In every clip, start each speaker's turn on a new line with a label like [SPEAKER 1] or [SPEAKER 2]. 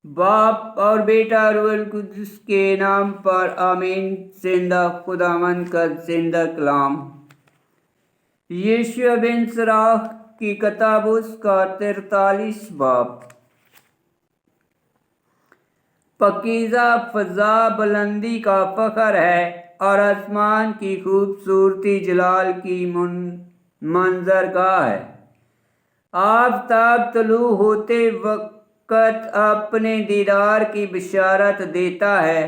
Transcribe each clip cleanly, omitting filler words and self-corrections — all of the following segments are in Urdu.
[SPEAKER 1] باپ اور بیٹا روح القدس کے نام پر آمین۔ زندہ خداوند کا زندہ کلام۔ یشوع بن سراخ کی کتاب اس کا 43 باب۔ پاکیزہ فضا بلندی کا فخر ہے اور آسمان کی خوبصورتی جلال کی منظرگاہ ہے۔ آفتاب طلوع ہوتے وقت اپنے دیدار کی بشارت دیتا ہے۔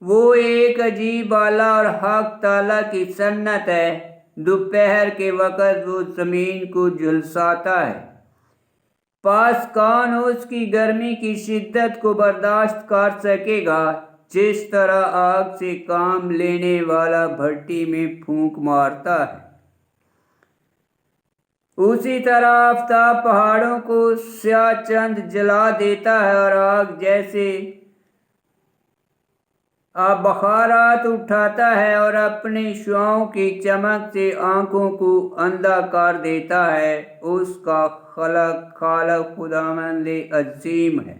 [SPEAKER 1] وہ ایک عجیب آلہ اور حق تعالیٰ کی صنعت ہے۔ دوپہر کے وقت وہ زمین کو جھلساتا ہے۔ پاس کون اس کی گرمی کی شدت کو برداشت کر سکے گا؟ جس طرح آگ سے کام لینے والا بھٹی میں پھونک مارتا ہے، اسی طرح آفتاب پہاڑوں کو سیاہ چند جلا دیتا ہے اور آگ جیسے بخارات اٹھاتا ہے اور اپنی شعاعوں کی چمک سے آنکھوں کو اندھا کر دیتا ہے۔ اس کا خالق خداوند عظیم ہے،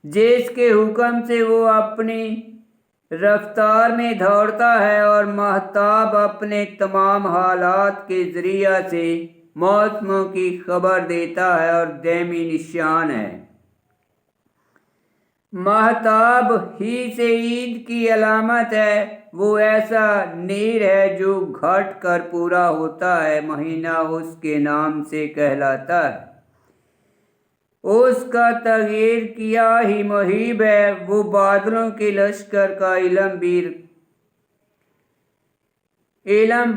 [SPEAKER 1] جس کے حکم سے وہ اپنی رفتار میں دوڑتا ہے اور مہتاب اپنے تمام حالات کے ذریعہ سے موسموں کی خبر دیتا ہے اور دائمی نشان ہے۔ مہتاب ہی سے عید کی علامت ہے۔ وہ ایسا نیر ہے جو گھٹ کر پورا ہوتا ہے۔ مہینہ اس کے نام سے کہلاتا ہے۔ اس کا تغیر کیا ہی محیب ہے۔ وہ بادلوں کے لشکر کا علم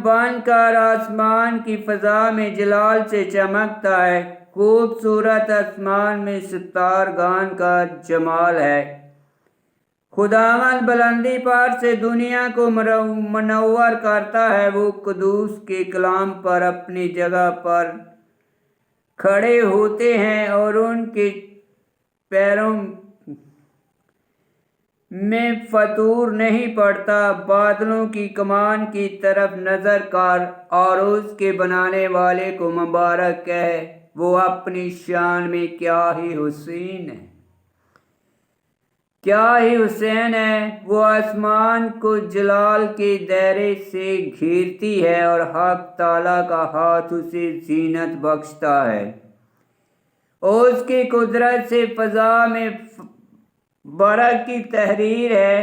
[SPEAKER 1] بن کر آسمان کی فضا میں جلال سے چمکتا ہے۔ خوبصورت آسمان میں ستارگان کا جمال ہے۔ خداوند بلندی پر سے دنیا کو منور کرتا ہے۔ وہ قدوس کے کلام پر اپنی جگہ پر کھڑے ہوتے ہیں اور ان کے پیروں میں فطور نہیں پڑتا۔ بادلوں کی کمان کی طرف نظر کر اور اس کے بنانے والے کو مبارک کہہ۔ وہ اپنی شان میں کیا ہی حسین ہے۔ وہ آسمان کو جلال کے دائرے سے گھیرتی ہے اور حق تعالیٰ کا ہاتھ اسے زینت بخشتا ہے۔ اس کی قدرت سے فضا میں برق کی تحریر ہے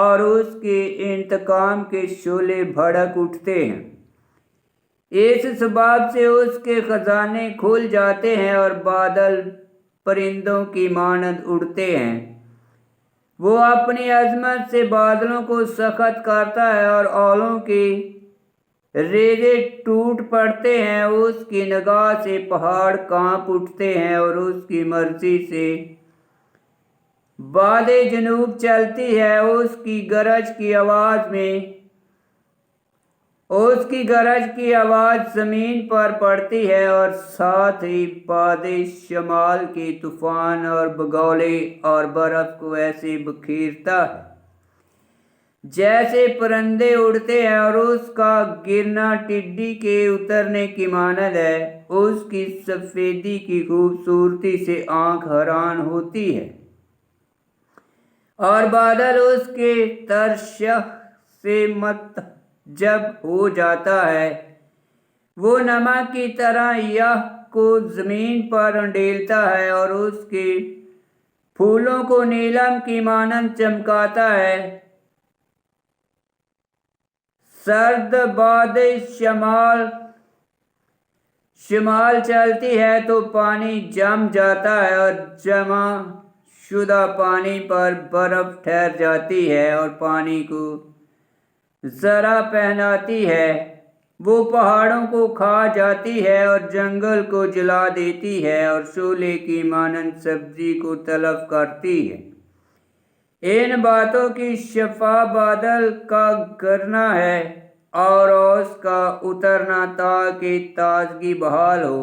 [SPEAKER 1] اور اس کے انتقام کے شعلے بھڑک اٹھتے ہیں۔ اس سبب سے اس کے خزانے کھل جاتے ہیں اور بادل پرندوں کی مانند اڑتے ہیں۔ وہ اپنی عظمت سے بادلوں کو سخت کرتا ہے اور اولوں کے ریزے ٹوٹ پڑتے ہیں۔ اس کی نگاہ سے پہاڑ کانپ اٹھتے ہیں اور اس کی مرضی سے باد جنوب چلتی ہے۔ اس کی گرج کی آواز زمین پر پڑتی ہے اور ساتھ ہی باد شمال کے طوفان اور بگولے اور برف کو ایسے بکھیرتا ہے جیسے پرندے اڑتے ہیں، اور اس کا گرنا ٹڈی کے اترنے کی مانند ہے۔ اس کی سفیدی کی خوبصورتی سے آنکھ حیران ہوتی ہے اور بادل اس کے ترشح سے متعجب ہو جاتا ہے۔ وہ نمک کی طرح یح کو زمین پر انڈیلتا ہے اور اس کے پھولوں کو نیلم کی مانند چمکاتا ہے۔ سرد باد شمال چلتی ہے تو پانی جم جاتا ہے اور جمع شدہ پانی پر برف ٹھہر جاتی ہے اور پانی کو زرہ پہناتی ہے۔ وہ پہاڑوں کو کھا جاتی ہے اور جنگل کو جلا دیتی ہے اور شعلے کی مانند سبزی کو تلف کرتی ہے۔ ان باتوں کی شفا بادل کا گرنا ہے اور اوس کا اترنا تاکہ تازگی بحال ہو۔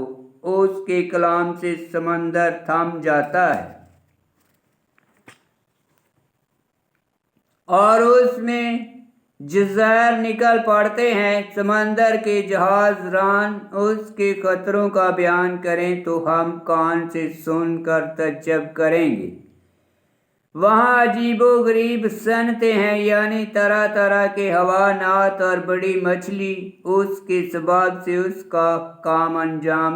[SPEAKER 1] اس کے کلام سے سمندر تھم جاتا ہے اور اس میں جزائر نکل پڑتے ہیں، سمندر کے جہاز ران اس کے خطروں کا بیان کریں تو ہم کان سے سن کر تعجب کریں گے۔ وہاں عجیب و غریب صنعتیں ہیں، یعنی طرح طرح کے حیوانات اور بڑی مچھلی، اس کے سبب سے اس کا کام انجام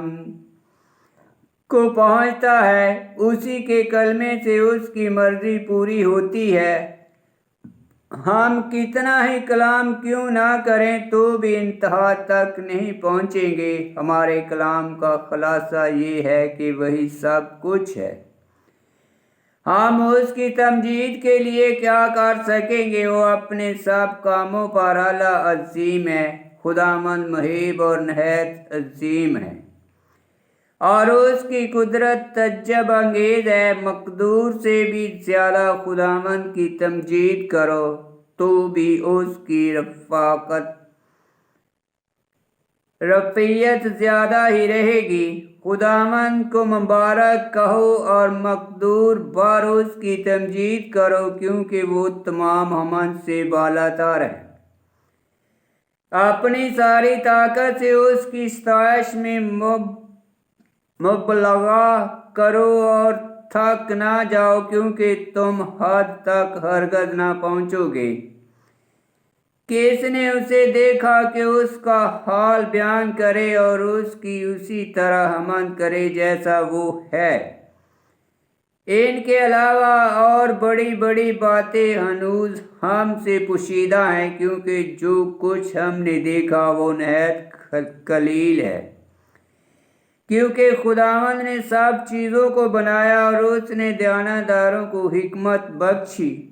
[SPEAKER 1] کو پہنچتا ہے، اسی کے کلمے سے اس کی مرضی پوری ہوتی ہے۔ ہم کتنا ہی کلام کیوں نہ کریں تو بھی انتہا تک نہیں پہنچیں گے۔ ہمارے کلام کا خلاصہ یہ ہے کہ وہی سب کچھ ہے۔ ہم اس کی تمجید کے لیے کیا کر سکیں گے؟ وہ اپنے سب کاموں پر اعلیٰ عظیم ہے، خداوند محب اور نہایت عظیم ہے، اور اس کی قدرت تعجب انگیز ہے۔ مقدور سے بھی زیادہ خداوند کی تمجید کرو تو بھی اس کی رفیعت زیادہ ہی رہے گی۔ خداوند کو مبارک کہو اور مقدور بر اس کی تمجید کرو، کیونکہ وہ تمام حمد سے بالاتر ہے۔ اپنی ساری طاقت سے اس کی ستائش میں مبالغہ کرو اور تھک نہ جاؤ، کیونکہ تم حد تک ہرگز نہ پہنچو گے۔ کس نے اسے دیکھا کہ اس کا حال بیان کرے اور اس کی اسی طرح حمد کرے جیسا وہ ہے۔ ان کے علاوہ اور بڑی بڑی باتیں ہنوز ہم سے پوشیدہ ہیں، کیونکہ جو کچھ ہم نے دیکھا وہ نہایت قلیل ہے۔ کیونکہ خداوند نے سب چیزوں کو بنایا اور اس نے دیانتداروں کو حکمت بخشی۔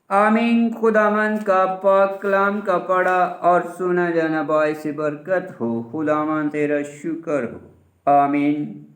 [SPEAKER 1] آمین۔ خداوند کا پاک کلام کا پڑھا اور سنا جانا باعث برکت ہو۔ خداوند تیرا شکر ہو۔ آمین۔